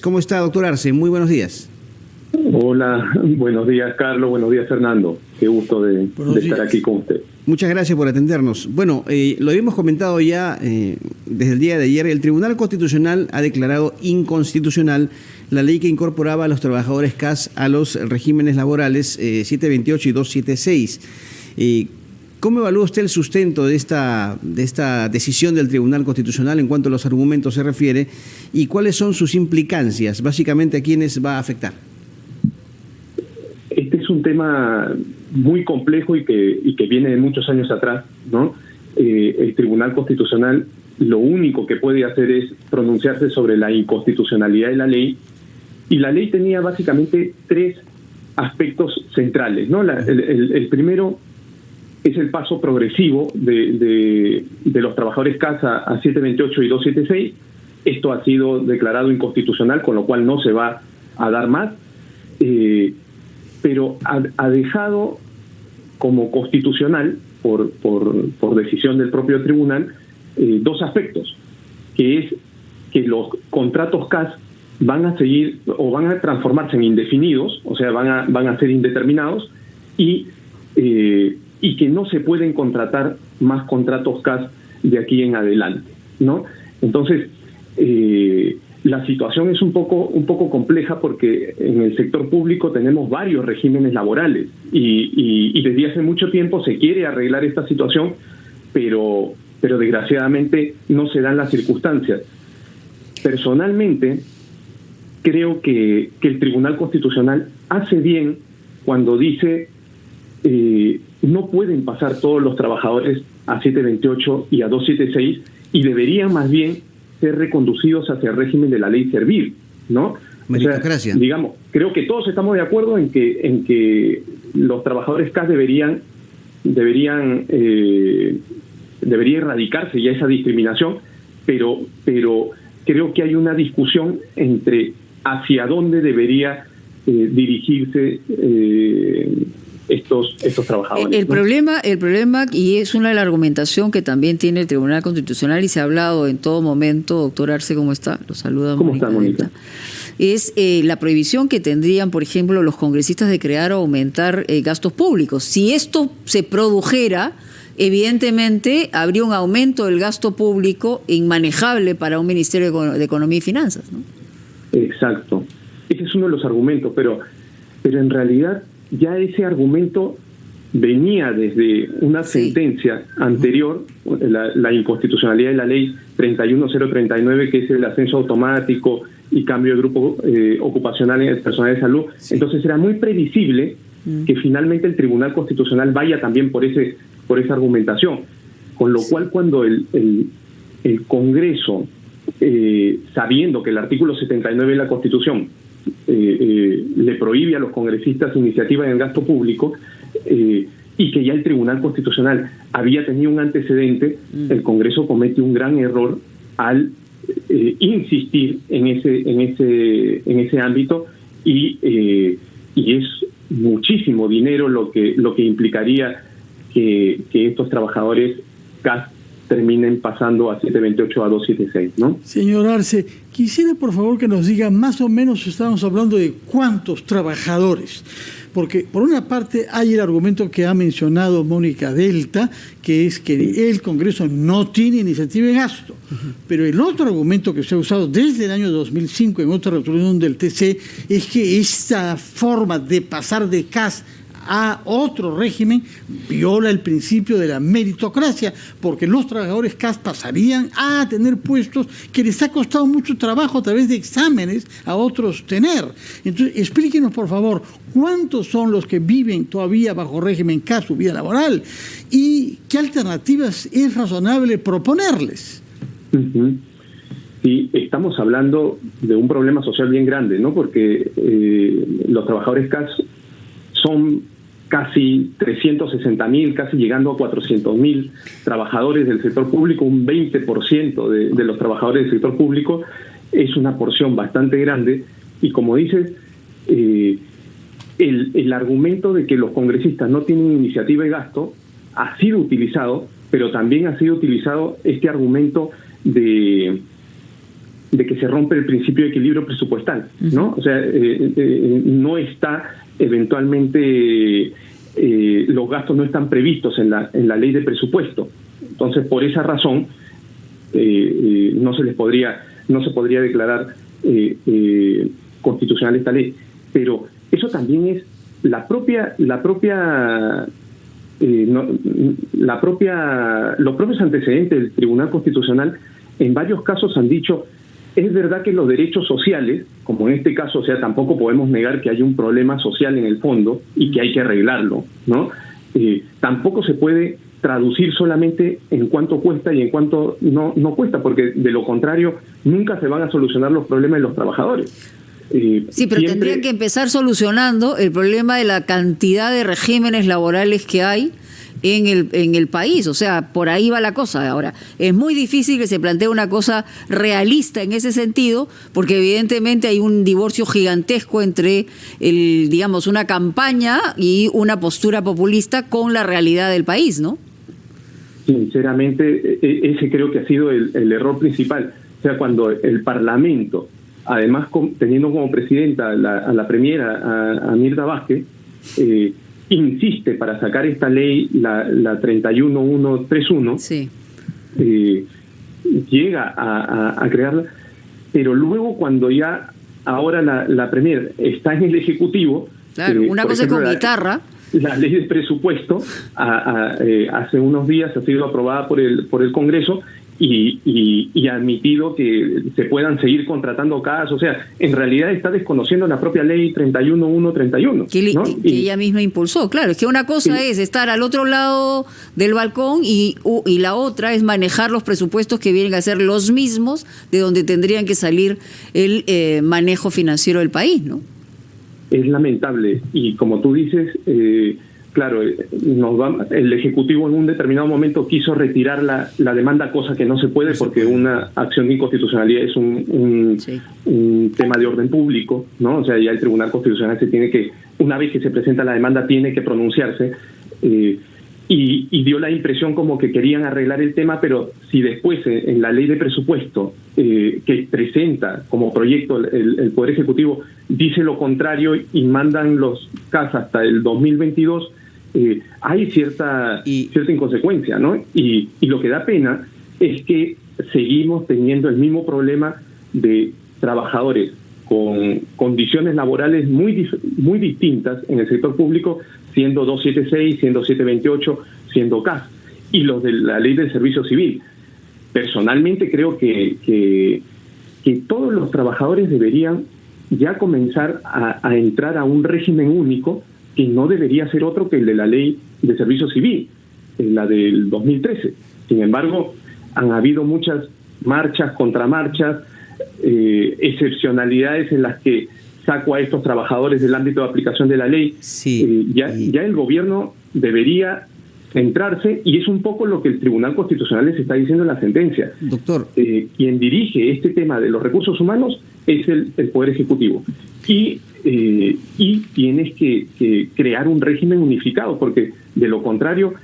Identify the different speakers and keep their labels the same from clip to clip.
Speaker 1: ¿Cómo está, doctor Arce? Muy buenos días.
Speaker 2: Hola, buenos días, Carlos. Buenos días, Fernando. Qué gusto de estar aquí con usted.
Speaker 1: Muchas gracias por atendernos. Bueno, lo habíamos comentado ya desde el día de ayer. El Tribunal Constitucional ha declarado inconstitucional la ley que incorporaba a los trabajadores CAS a los regímenes laborales 728 y 276. ¿Cómo evalúa usted el sustento de esta decisión del Tribunal Constitucional en cuanto a los argumentos se refiere? ¿Y cuáles son sus implicancias? Básicamente, ¿a quiénes va a afectar?
Speaker 2: Este es un tema muy complejo y que viene de muchos años atrás, ¿no? El Tribunal Constitucional lo único que puede hacer es pronunciarse sobre la inconstitucionalidad de la ley, y la ley tenía básicamente tres aspectos centrales, ¿no? El primero es el paso progresivo de los trabajadores CAS a 728 y 276. Esto ha sido declarado inconstitucional, con lo cual no se va a dar más, pero ha dejado como constitucional, por decisión del propio tribunal, dos aspectos, que es que los contratos CAS van a seguir o van a transformarse en indefinidos, o sea, van a ser indeterminados, y que no se pueden contratar más contratos CAS de aquí en adelante, ¿no? Entonces, la situación es un poco compleja, porque en el sector público tenemos varios regímenes laborales y desde hace mucho tiempo se quiere arreglar esta situación, pero desgraciadamente no se dan las circunstancias. Personalmente, creo que el Tribunal Constitucional hace bien cuando dice no pueden pasar todos los trabajadores a 728 y a 276, y deberían más bien ser reconducidos hacia el régimen de la ley servil, ¿no?
Speaker 1: Meritocracia.
Speaker 2: O sea, digamos, creo que todos estamos de acuerdo en que los trabajadores CAS debería erradicarse ya esa discriminación, pero creo que hay una discusión entre hacia dónde debería dirigirse estos trabajadores.
Speaker 3: El problema, y es una de la argumentación que también tiene el Tribunal Constitucional, y se ha hablado en todo momento. Doctor Arce, ¿cómo está? Lo saluda.
Speaker 2: ¿Cómo está, Mónica?
Speaker 3: Es la prohibición que tendrían, por ejemplo, los congresistas de crear o aumentar gastos públicos. Si esto se produjera, evidentemente habría un aumento del gasto público inmanejable para un Ministerio de Economía y Finanzas, ¿no?
Speaker 2: Exacto. Ese es uno de los argumentos, pero en realidad ya ese argumento venía desde una sentencia anterior, la inconstitucionalidad de la ley 31039, que es el ascenso automático y cambio de grupo ocupacional en el personal de salud. Sí. Entonces era muy previsible que finalmente el Tribunal Constitucional vaya también por esa argumentación, con lo cual cuando el Congreso, sabiendo que el artículo 79 de la Constitución le prohíbe a los congresistas iniciativa en el gasto público, y que ya el Tribunal Constitucional había tenido un antecedente, el Congreso comete un gran error al insistir en ese ámbito, y es muchísimo dinero lo que implicaría que estos trabajadores CAS terminen pasando a 728 a 276, ¿no?
Speaker 4: Señor Arce, quisiera por favor que nos diga más o menos, estamos hablando de cuántos trabajadores, porque por una parte hay el argumento que ha mencionado Mónica Delta, que es que el Congreso no tiene iniciativa de gasto, pero el otro argumento que se ha usado desde el año 2005 en otra resolución del TC es que esta forma de pasar de CAS a otro régimen viola el principio de la meritocracia, porque los trabajadores CAS pasarían a tener puestos que les ha costado mucho trabajo a través de exámenes a otros tener. Entonces, explíquenos por favor cuántos son los que viven todavía bajo régimen CAS su vida laboral y qué alternativas es razonable proponerles.
Speaker 2: Sí, estamos hablando de un problema social bien grande, ¿no? Porque los trabajadores CAS son casi 360.000, casi llegando a 400.000 trabajadores del sector público. Un 20% de los trabajadores del sector público es una porción bastante grande, y como dices, el argumento de que los congresistas no tienen iniciativa de gasto ha sido utilizado, pero también ha sido utilizado este argumento de de que se rompe el principio de equilibrio presupuestal, ¿no? O sea, no está eventualmente, los gastos no están previstos en la ley de presupuesto. Entonces, por esa razón, no se podría declarar constitucional esta ley. Pero eso también es los propios antecedentes del Tribunal Constitucional en varios casos han dicho, es verdad que los derechos sociales, como en este caso, o sea, tampoco podemos negar que hay un problema social en el fondo y que hay que arreglarlo, ¿no? Tampoco se puede traducir solamente en cuánto cuesta y en cuánto no cuesta, porque de lo contrario nunca se van a solucionar los problemas de los trabajadores.
Speaker 3: Sí, pero tendrían que empezar solucionando el problema de la cantidad de regímenes laborales que hay en el país. O sea, por ahí va la cosa. Ahora, es muy difícil que se plantee una cosa realista en ese sentido, porque evidentemente hay un divorcio gigantesco entre digamos, una campaña y una postura populista con la realidad del país, ¿no?
Speaker 2: Sinceramente, ese creo que ha sido el error principal. O sea, cuando el Parlamento, además teniendo como presidenta a la premiera, a Mirta Vázquez, insiste para sacar esta ley, la 31131,
Speaker 3: sí.
Speaker 2: Llega a crearla, pero luego cuando ya ahora la premier está en el Ejecutivo,
Speaker 3: claro, una cosa es con guitarra.
Speaker 2: La ley de presupuesto hace unos días ha sido aprobada por el Congreso y ha admitido que se puedan seguir contratando casos. O sea, en realidad está desconociendo la propia ley 31131. ¿No?
Speaker 3: Que ella misma impulsó. Claro, es que una cosa es estar al otro lado del balcón y la otra es manejar los presupuestos que vienen a ser los mismos de donde tendrían que salir el manejo financiero del país, ¿no?
Speaker 2: Es lamentable y como tú dices, claro, el Ejecutivo en un determinado momento quiso retirar la demanda, cosa que no se puede porque una acción de inconstitucionalidad es un tema de orden público, ¿no? O sea, ya el Tribunal Constitucional una vez que se presenta la demanda, tiene que pronunciarse, y dio la impresión como que querían arreglar el tema, pero si después en la ley de presupuesto que presenta como proyecto el Poder Ejecutivo dice lo contrario y mandan los CAS hasta el 2022, hay cierta inconsecuencia, ¿no? Y lo que da pena es que seguimos teniendo el mismo problema de trabajadores con condiciones laborales muy distintas en el sector público, siendo 276, siendo 728, siendo CAS, y los de la ley del servicio civil. Personalmente creo que todos los trabajadores deberían ya comenzar a entrar a un régimen único que no debería ser otro que el de la ley de servicio civil, la del 2013. Sin embargo, han habido muchas marchas, contramarchas, excepcionalidades en las que saco a estos trabajadores del ámbito de aplicación de la ley. Sí, ya el gobierno debería centrarse, y es un poco lo que el Tribunal Constitucional les está diciendo en la sentencia.
Speaker 1: Doctor,
Speaker 2: quien dirige este tema de los recursos humanos es el Poder Ejecutivo. Y tienes que crear un régimen unificado, porque de lo contrario,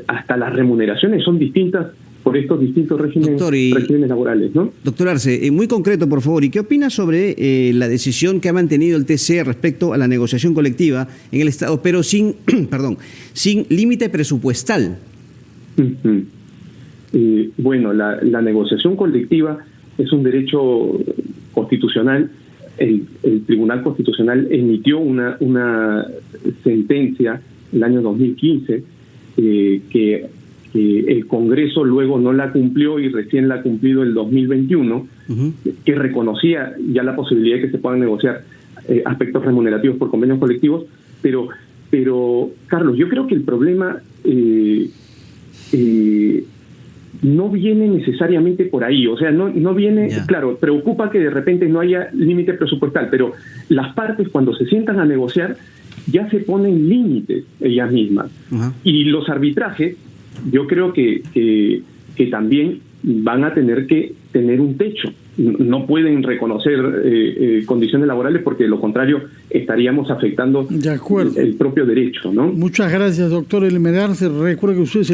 Speaker 2: hasta las remuneraciones son distintas por estos distintos regímenes laborales, ¿no?
Speaker 1: Doctor Arce, muy concreto, por favor, ¿y qué opina sobre la decisión que ha mantenido el TC respecto a la negociación colectiva en el Estado, pero sin límite presupuestal?
Speaker 2: Bueno, la negociación colectiva es un derecho constitucional. El Tribunal Constitucional emitió una sentencia en el año 2015 que el Congreso luego no la cumplió y recién la ha cumplido el 2021, que reconocía ya la posibilidad de que se puedan negociar aspectos remunerativos por convenios colectivos, pero Carlos, yo creo que el problema no viene necesariamente por ahí. O sea, no viene, claro, preocupa que de repente no haya límite presupuestal, pero las partes cuando se sientan a negociar ya se ponen límites ellas mismas. Y los arbitrajes, yo creo que también van a tener que tener un techo. No pueden reconocer condiciones laborales, porque de lo contrario estaríamos afectando el propio derecho, ¿no?
Speaker 4: Muchas gracias, doctor Elmer Arce. Recuerda que usted es